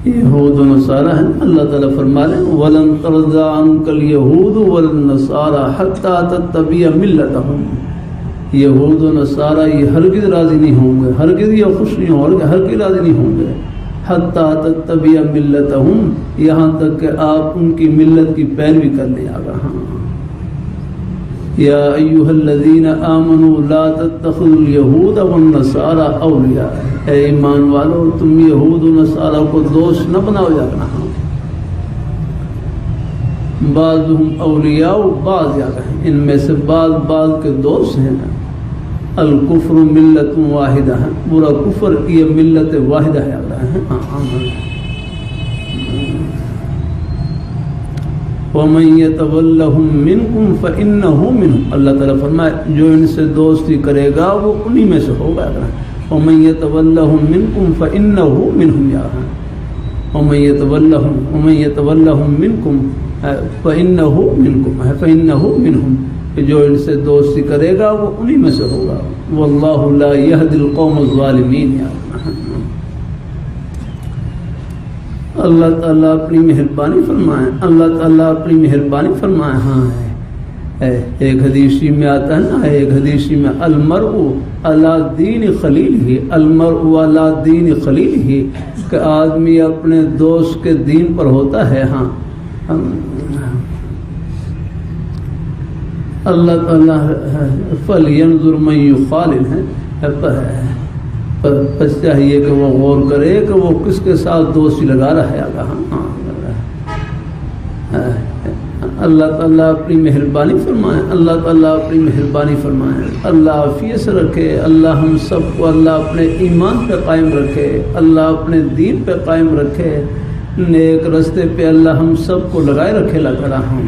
یہود و نصارہ ہیں. اللہ تعالیٰ فرما رہے ہیں وَلَن تَرْضَىٰ عَنْكَ الْيَهُودُ وَلَا النَّصَارَىٰ حَتَّىٰ تَتَّبِعَ مِلَّتَهُمْ. یہود و نصارہ یہ ہرگز راضی نہیں ہوں گے، ہرگز یہ خوش نہیں ہوں گے، ہرگز راضی نہیں ہوں گے. حَتَّىٰ تَتَّبِعَ مِلَّتَهُمْ، یہاں تک کہ آپ ان کی ملت کی پیروی کرنے آ گا. ہاں یا ایھا الذین آمنوا لا تتخذوا اليہود والنصارى اولیاء. اے ایمان والو تم یہود و نصارہ کو دوست نہ بناؤ جا رہا. بعضهم اولیاء بعض جا رہے ہیں، ان میں سے بعض کے دوست ہیں. الکفر ملت واحدہ ہے، برا کفر یہ ملت واحدہ ہے. وَمَن يَتَوَلَّهُم مِّنكُمْ فَإِنَّهُ مِنْهُمْ. اللہ تعالیٰ فرمائے جو ان سے دوستی کرے گا وہ انہی میں سے ہوگا. وَمَن يَتَوَلَّهُم مِّنكُمْ فَإِنَّهُ مِنْهُمْ. یا وَمَن يَتَوَلَّهُم مِّنكُمْ فَإِنَّهُ مِنْكُمْ فَإِنَّهُ مِنْهُمْ. جو ان سے دوستی کرے گا وہ انہی میں سے ہوگا. وَاللَّهُ لَا يَهْدِي الْقَوْمَ الظَّالِمِينَ. اللہ تعالیٰ اپنی مہربانی فرمائے، اللہ تعالیٰ اپنی مہربانی فرمائے. ہاں ایک حدیثی میں آتا ہے نا، ایک حدیثی میں المرء علی دین خلیلہ، المرء علی دین خلیلہ، کہ آدمی اپنے دوست کے دین پر ہوتا ہے. ہاں اللہ تعالیٰ فَلْيَنْظُرْ مَنْ يُخَالِلْ ہے، بس چاہیے کہ وہ غور کرے کہ وہ کس کے ساتھ دوستی لگا رہا ہے. اللہ تعالیٰ اپنی مہربانی فرمائے، اللہ تعالیٰ اپنی مہربانی فرمائے. اللہ عافیت سے رکھے، اللہ ہم سب کو اللہ اپنے ایمان پہ قائم رکھے، اللہ اپنے دین پہ قائم رکھے، نیک رستے پہ اللہ ہم سب کو لگائے رکھے. لگا رہا ہوں.